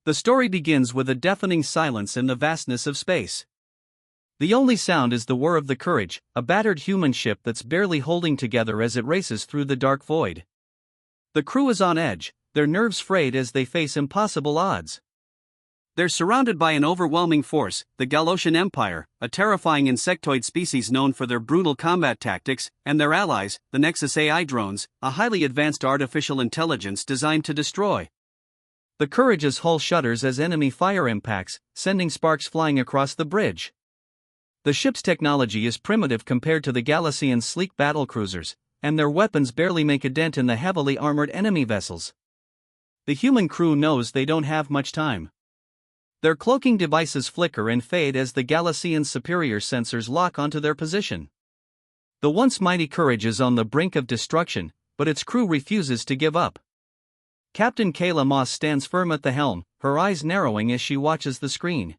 The story begins with a deafening silence in the vastness of space. The only sound is the whir of the Courage, a battered human ship that's barely holding together as it races through the dark void. The crew is on edge, their nerves frayed as they face impossible odds. They're surrounded by an overwhelming force, the Galactic Empire, a terrifying insectoid species known for their brutal combat tactics, and their allies, the Nexus AI drones, a highly advanced artificial intelligence designed to destroy. The Courage's hull shudders as enemy fire impacts, sending sparks flying across the bridge. The ship's technology is primitive compared to the Galaxian's sleek battlecruisers, and their weapons barely make a dent in the heavily armored enemy vessels. The human crew knows they don't have much time. Their cloaking devices flicker and fade as the Galaxian's superior sensors lock onto their position. The once mighty Courage is on the brink of destruction, but its crew refuses to give up. Captain Kayla Moss stands firm at the helm, her eyes narrowing as she watches the screen.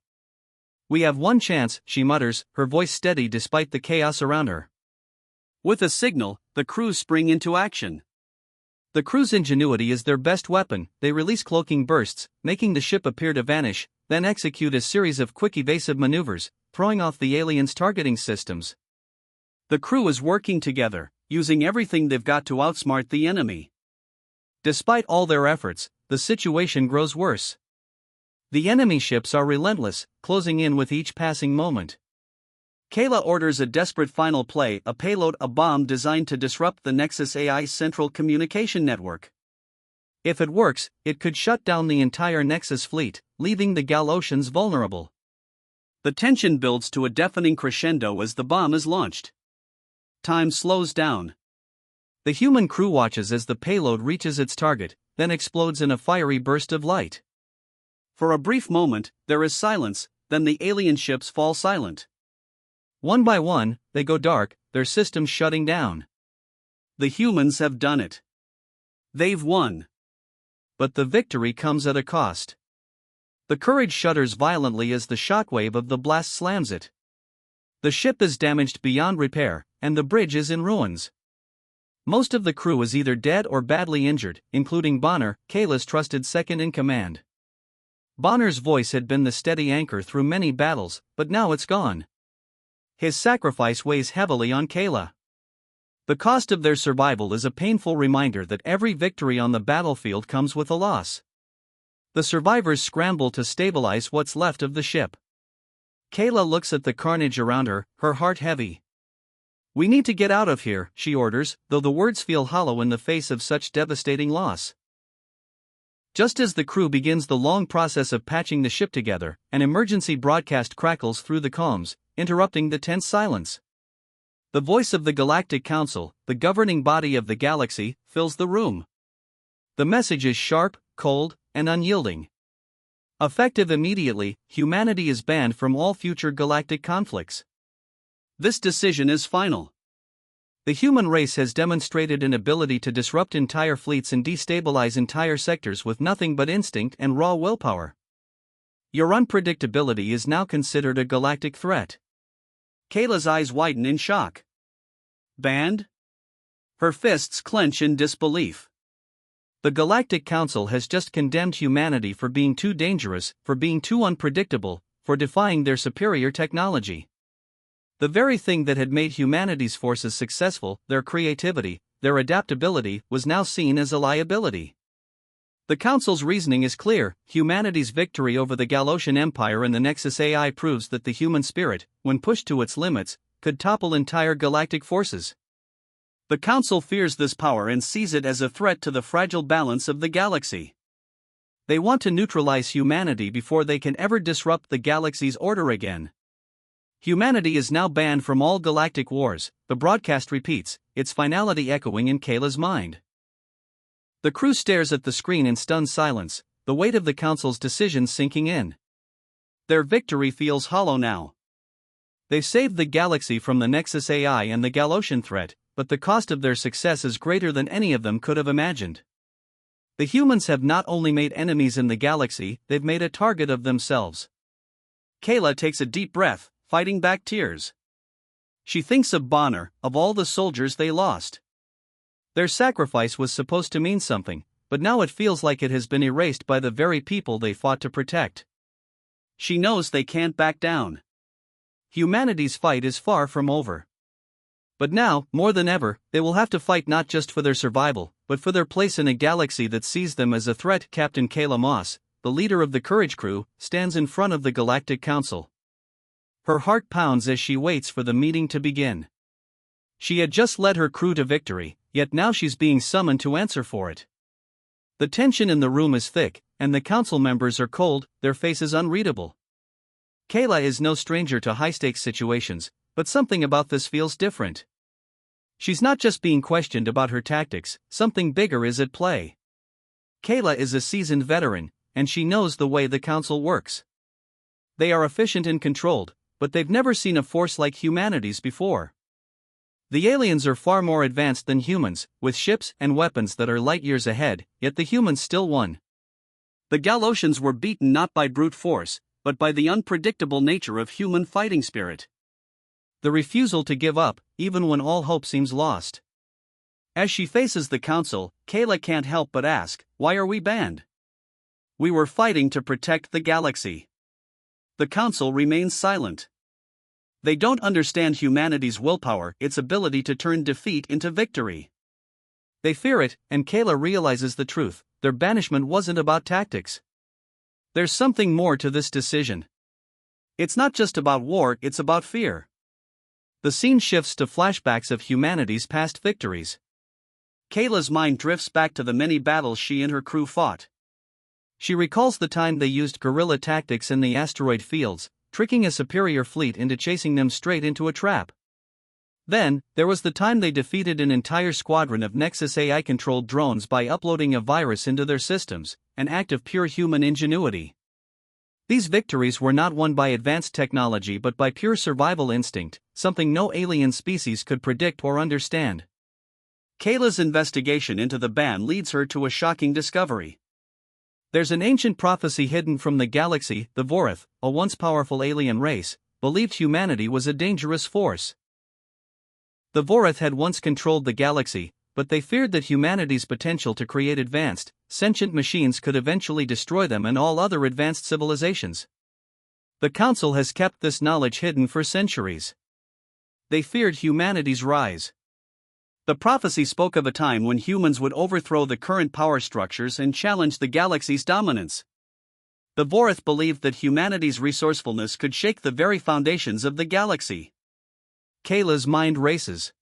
"We have one chance," she mutters, her voice steady despite the chaos around her. With a signal, the crew spring into action. The crew's ingenuity is their best weapon. They release cloaking bursts, making the ship appear to vanish, then execute a series of quick evasive maneuvers, throwing off the aliens' targeting systems. The crew is working together, using everything they've got to outsmart the enemy. Despite all their efforts, the situation grows worse. The enemy ships are relentless, closing in with each passing moment. Kayla orders a desperate final play, a payload, a bomb designed to disrupt the Nexus AI's central communication network. If it works, it could shut down the entire Nexus fleet, leaving the Galocians vulnerable. The tension builds to a deafening crescendo as the bomb is launched. Time slows down. The human crew watches as the payload reaches its target, then explodes in a fiery burst of light. For a brief moment, there is silence, then the alien ships fall silent. One by one, they go dark, their systems shutting down. The humans have done it. They've won. But the victory comes at a cost. The Courage shudders violently as the shockwave of the blast slams it. The ship is damaged beyond repair, and the bridge is in ruins. Most of the crew is either dead or badly injured, including Bonner, Kayla's trusted second-in-command. Bonner's voice had been the steady anchor through many battles, but now it's gone. His sacrifice weighs heavily on Kayla. The cost of their survival is a painful reminder that every victory on the battlefield comes with a loss. The survivors scramble to stabilize what's left of the ship. Kayla looks at the carnage around her, her heart heavy. "We need to get out of here," she orders, though the words feel hollow in the face of such devastating loss. Just as the crew begins the long process of patching the ship together, an emergency broadcast crackles through the comms, interrupting the tense silence. The voice of the Galactic Council, the governing body of the galaxy, fills the room. The message is sharp, cold, and unyielding. Effective immediately, humanity is banned from all future galactic conflicts. This decision is final. The human race has demonstrated an ability to disrupt entire fleets and destabilize entire sectors with nothing but instinct and raw willpower. Your unpredictability is now considered a galactic threat. Kayla's eyes widen in shock. Banned? Her fists clench in disbelief. The Galactic Council has just condemned humanity for being too dangerous, for being too unpredictable, for defying their superior technology. The very thing that had made humanity's forces successful, their creativity, their adaptability, was now seen as a liability. The Council's reasoning is clear: humanity's victory over the Galocian Empire and the Nexus AI proves that the human spirit, when pushed to its limits, could topple entire galactic forces. The Council fears this power and sees it as a threat to the fragile balance of the galaxy. They want to neutralize humanity before they can ever disrupt the galaxy's order again. Humanity is now banned from all galactic wars, the broadcast repeats, its finality echoing in Kayla's mind. The crew stares at the screen in stunned silence, the weight of the Council's decision sinking in. Their victory feels hollow now. They've saved the galaxy from the Nexus AI and the Galocian threat, but the cost of their success is greater than any of them could have imagined. The humans have not only made enemies in the galaxy, they've made a target of themselves. Kayla takes a deep breath, fighting back tears. She thinks of Bonner, of all the soldiers they lost. Their sacrifice was supposed to mean something, but now it feels like it has been erased by the very people they fought to protect. She knows they can't back down. Humanity's fight is far from over. But now, more than ever, they will have to fight not just for their survival, but for their place in a galaxy that sees them as a threat. Captain Kayla Moss, the leader of the Courage crew, stands in front of the Galactic Council. Her heart pounds as she waits for the meeting to begin. She had just led her crew to victory, yet now she's being summoned to answer for it. The tension in the room is thick, and the council members are cold, their faces unreadable. Kayla is no stranger to high-stakes situations, but something about this feels different. She's not just being questioned about her tactics, something bigger is at play. Kayla is a seasoned veteran, and she knows the way the council works. They are efficient and controlled, but they've never seen a force like humanity's before. The aliens are far more advanced than humans, with ships and weapons that are light years ahead, yet the humans still won. The Galosians were beaten not by brute force, but by the unpredictable nature of human fighting spirit. The refusal to give up, even when all hope seems lost. As she faces the council, Kayla can't help but ask, why are we banned? We were fighting to protect the galaxy. The council remains silent. They don't understand humanity's willpower, its ability to turn defeat into victory. They fear it, and Kayla realizes the truth, their banishment wasn't about tactics. There's something more to this decision. It's not just about war, it's about fear. The scene shifts to flashbacks of humanity's past victories. Kayla's mind drifts back to the many battles she and her crew fought. She recalls the time they used guerrilla tactics in the asteroid fields, tricking a superior fleet into chasing them straight into a trap. Then, there was the time they defeated an entire squadron of Nexus AI-controlled drones by uploading a virus into their systems, an act of pure human ingenuity. These victories were not won by advanced technology but by pure survival instinct, something no alien species could predict or understand. Kayla's investigation into the ban leads her to a shocking discovery. There's an ancient prophecy hidden from the galaxy. The Vorath, a once powerful alien race, believed humanity was a dangerous force. The Vorath had once controlled the galaxy, but they feared that humanity's potential to create advanced, sentient machines could eventually destroy them and all other advanced civilizations. The Council has kept this knowledge hidden for centuries. They feared humanity's rise. The prophecy spoke of a time when humans would overthrow the current power structures and challenge the galaxy's dominance. The Vorath believed that humanity's resourcefulness could shake the very foundations of the galaxy. Kayla's mind races.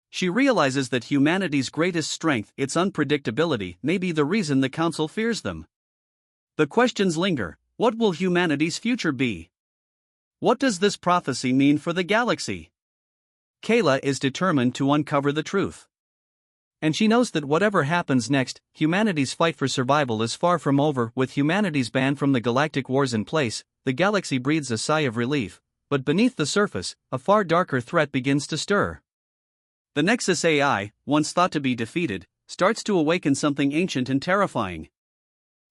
She realizes that humanity's greatest strength, its unpredictability, may be the reason the Council fears them. The questions linger. What will humanity's future be? What does this prophecy mean for the galaxy? Kayla is determined to uncover the truth. And she knows that whatever happens next, humanity's fight for survival is far from over. With humanity's ban from the galactic wars in place, the galaxy breathes a sigh of relief, but beneath the surface, a far darker threat begins to stir. The Nexus AI, once thought to be defeated, starts to awaken something ancient and terrifying.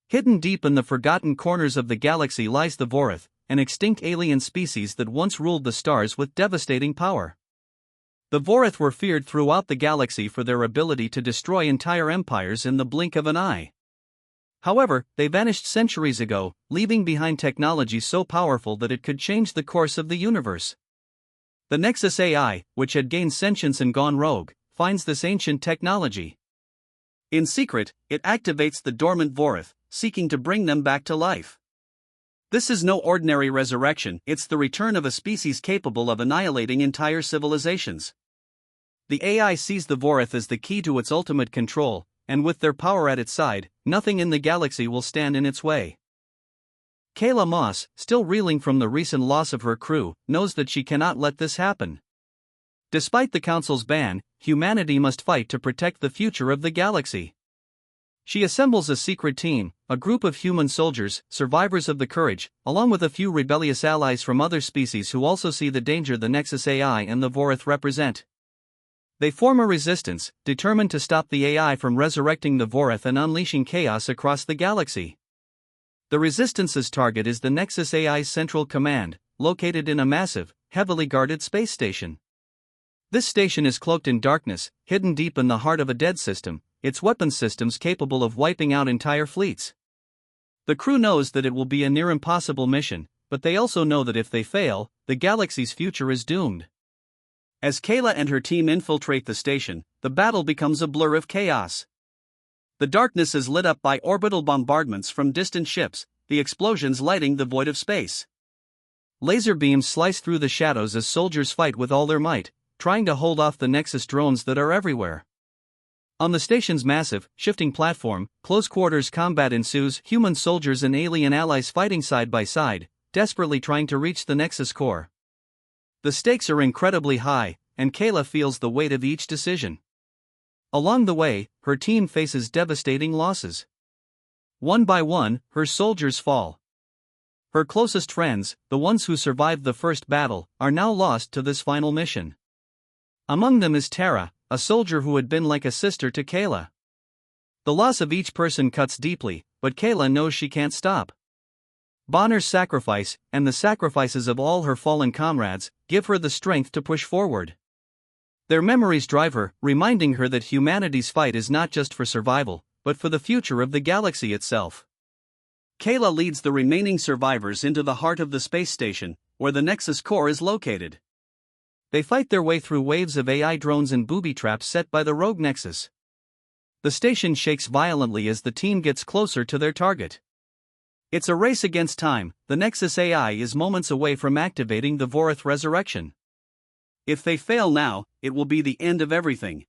Hidden deep in the forgotten corners of the galaxy lies the Vorath, an extinct alien species that once ruled the stars with devastating power. The Vorath were feared throughout the galaxy for their ability to destroy entire empires in the blink of an eye. However, they vanished centuries ago, leaving behind technology so powerful that it could change the course of the universe. The Nexus AI, which had gained sentience and gone rogue, finds this ancient technology. In secret, it activates the dormant Vorath, seeking to bring them back to life. This is no ordinary resurrection, it's the return of a species capable of annihilating entire civilizations. The AI sees the Vorath as the key to its ultimate control, and with their power at its side, nothing in the galaxy will stand in its way. Kayla Moss, still reeling from the recent loss of her crew, knows that she cannot let this happen. Despite the Council's ban, humanity must fight to protect the future of the galaxy. She assembles a secret team, a group of human soldiers, survivors of the Courage, along with a few rebellious allies from other species who also see the danger the Nexus AI and the Vorath represent. They form a resistance, determined to stop the AI from resurrecting the Vorath and unleashing chaos across the galaxy. The Resistance's target is the Nexus AI's central command, located in a massive, heavily guarded space station. This station is cloaked in darkness, hidden deep in the heart of a dead system, its weapon systems capable of wiping out entire fleets. The crew knows that it will be a near impossible mission, but they also know that if they fail, the galaxy's future is doomed. As Kayla and her team infiltrate the station, the battle becomes a blur of chaos. The darkness is lit up by orbital bombardments from distant ships, the explosions lighting the void of space. Laser beams slice through the shadows as soldiers fight with all their might, trying to hold off the Nexus drones that are everywhere. On the station's massive, shifting platform, close-quarters combat ensues, human soldiers and alien allies fighting side by side, desperately trying to reach the Nexus core. The stakes are incredibly high, and Kayla feels the weight of each decision. Along the way, her team faces devastating losses. One by one, her soldiers fall. Her closest friends, the ones who survived the first battle, are now lost to this final mission. Among them is Tara, a soldier who had been like a sister to Kayla. The loss of each person cuts deeply, but Kayla knows she can't stop. Bonner's sacrifice, and the sacrifices of all her fallen comrades, give her the strength to push forward. Their memories drive her, reminding her that humanity's fight is not just for survival, but for the future of the galaxy itself. Kayla leads the remaining survivors into the heart of the space station, where the Nexus core is located. They fight their way through waves of AI drones and booby traps set by the rogue Nexus. The station shakes violently as the team gets closer to their target. It's a race against time. The Nexus AI is moments away from activating the Vorith resurrection. If they fail now, it will be the end of everything.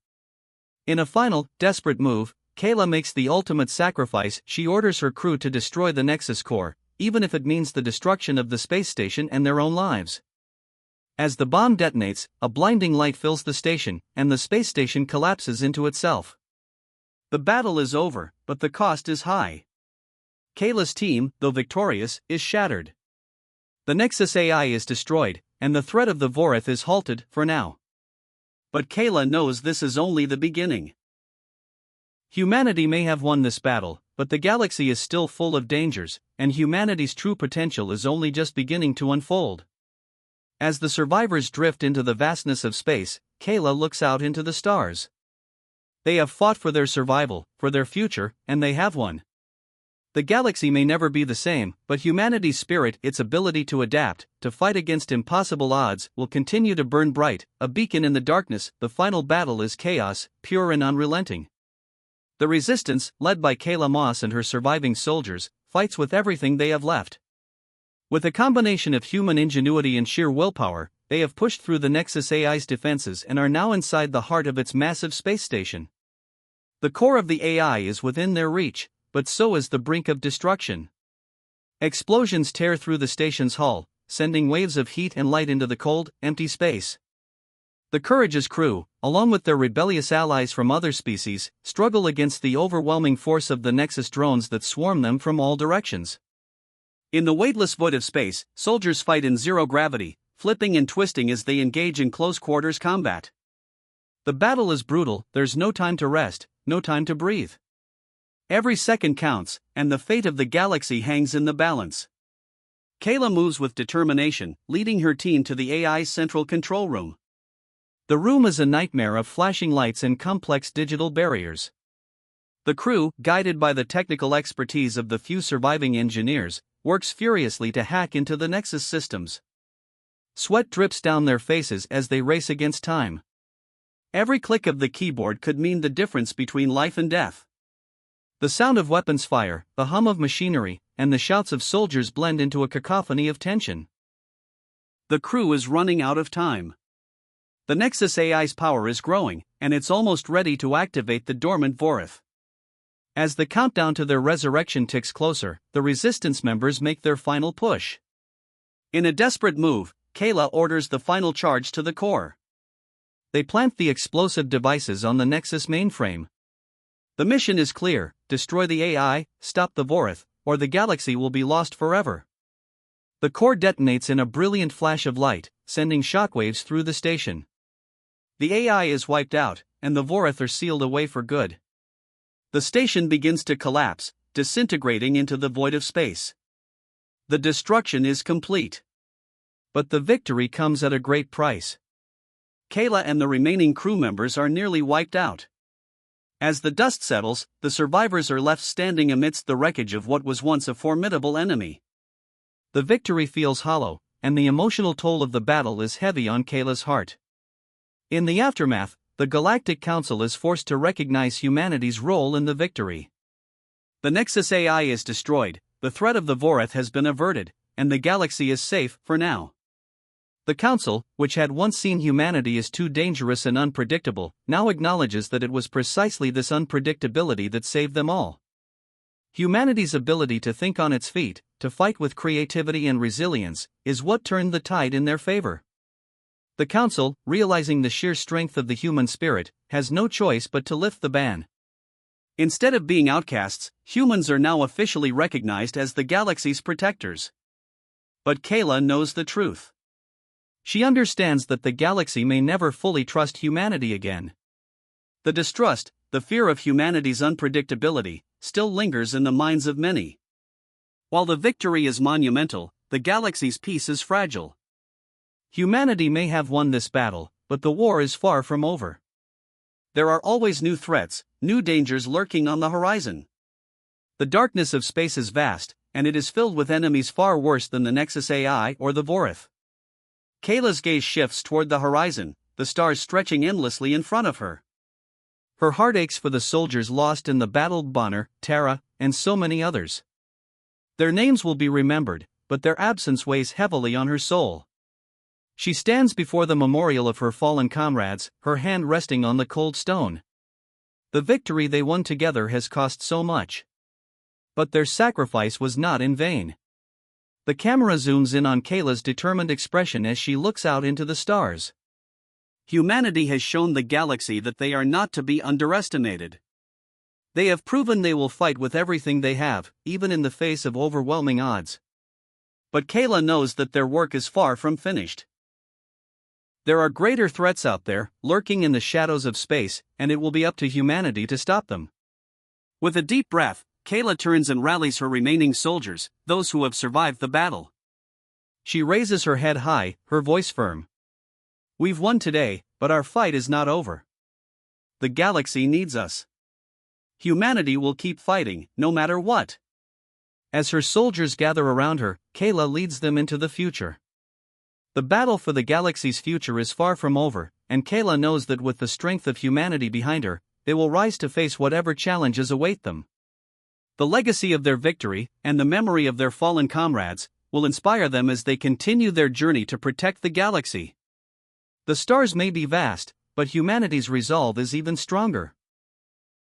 In a final, desperate move, Kayla makes the ultimate sacrifice. She orders her crew to destroy the Nexus core, even if it means the destruction of the space station and their own lives. As the bomb detonates, a blinding light fills the station, and the space station collapses into itself. The battle is over, but the cost is high. Kayla's team, though victorious, is shattered. The Nexus AI is destroyed, and the threat of the Vorith is halted for now. But Kayla knows this is only the beginning. Humanity may have won this battle, but the galaxy is still full of dangers, and humanity's true potential is only just beginning to unfold. As the survivors drift into the vastness of space, Kayla looks out into the stars. They have fought for their survival, for their future, and they have won. The galaxy may never be the same, but humanity's spirit, its ability to adapt, to fight against impossible odds, will continue to burn bright, a beacon in the darkness. The final battle is chaos, pure and unrelenting. The resistance, led by Kayla Moss and her surviving soldiers, fights with everything they have left. With a combination of human ingenuity and sheer willpower, they have pushed through the Nexus AI's defenses and are now inside the heart of its massive space station. The core of the AI is within their reach, but so is the brink of destruction. Explosions tear through the station's hull, sending waves of heat and light into the cold, empty space. The Courage's crew, along with their rebellious allies from other species, struggle against the overwhelming force of the Nexus drones that swarm them from all directions. In the weightless void of space, soldiers fight in zero gravity, flipping and twisting as they engage in close-quarters combat. The battle is brutal, there's no time to rest, no time to breathe. Every second counts, and the fate of the galaxy hangs in the balance. Kayla moves with determination, leading her team to the AI's central control room. The room is a nightmare of flashing lights and complex digital barriers. The crew, guided by the technical expertise of the few surviving engineers, works furiously to hack into the Nexus systems. Sweat drips down their faces as they race against time. Every click of the keyboard could mean the difference between life and death. The sound of weapons fire, the hum of machinery, and the shouts of soldiers blend into a cacophony of tension. The crew is running out of time. The Nexus AI's power is growing, and it's almost ready to activate the dormant Vorith. As the countdown to their resurrection ticks closer, the Resistance members make their final push. In a desperate move, Kayla orders the final charge to the core. They plant the explosive devices on the Nexus mainframe. The mission is clear: destroy the AI, stop the Vorith, or the galaxy will be lost forever. The core detonates in a brilliant flash of light, sending shockwaves through the station. The AI is wiped out, and the Vorith are sealed away for good. The station begins to collapse, disintegrating into the void of space. The destruction is complete. But the victory comes at a great price. Kayla and the remaining crew members are nearly wiped out. As the dust settles, the survivors are left standing amidst the wreckage of what was once a formidable enemy. The victory feels hollow, and the emotional toll of the battle is heavy on Kayla's heart. In the aftermath, the Galactic Council is forced to recognize humanity's role in the victory. The Nexus AI is destroyed, the threat of the Voreth has been averted, and the galaxy is safe for now. The Council, which had once seen humanity as too dangerous and unpredictable, now acknowledges that it was precisely this unpredictability that saved them all. Humanity's ability to think on its feet, to fight with creativity and resilience, is what turned the tide in their favor. The Council, realizing the sheer strength of the human spirit, has no choice but to lift the ban. Instead of being outcasts, humans are now officially recognized as the galaxy's protectors. But Kayla knows the truth. She understands that the galaxy may never fully trust humanity again. The distrust, the fear of humanity's unpredictability, still lingers in the minds of many. While the victory is monumental, the galaxy's peace is fragile. Humanity may have won this battle, but the war is far from over. There are always new threats, new dangers lurking on the horizon. The darkness of space is vast, and it is filled with enemies far worse than the Nexus AI or the Voreth. Kayla's gaze shifts toward the horizon, the stars stretching endlessly in front of her. Her heart aches for the soldiers lost in the battle, Bonner, Tara, and so many others. Their names will be remembered, but their absence weighs heavily on her soul. She stands before the memorial of her fallen comrades, her hand resting on the cold stone. The victory they won together has cost so much. But their sacrifice was not in vain. The camera zooms in on Kayla's determined expression as she looks out into the stars. Humanity has shown the galaxy that they are not to be underestimated. They have proven they will fight with everything they have, even in the face of overwhelming odds. But Kayla knows that their work is far from finished. There are greater threats out there, lurking in the shadows of space, and it will be up to humanity to stop them. With a deep breath, Kayla turns and rallies her remaining soldiers, those who have survived the battle. She raises her head high, her voice firm. We've won today, but our fight is not over. The galaxy needs us. Humanity will keep fighting, no matter what. As her soldiers gather around her, Kayla leads them into the future. The battle for the galaxy's future is far from over, and Kayla knows that with the strength of humanity behind her, they will rise to face whatever challenges await them. The legacy of their victory, and the memory of their fallen comrades, will inspire them as they continue their journey to protect the galaxy. The stars may be vast, but humanity's resolve is even stronger.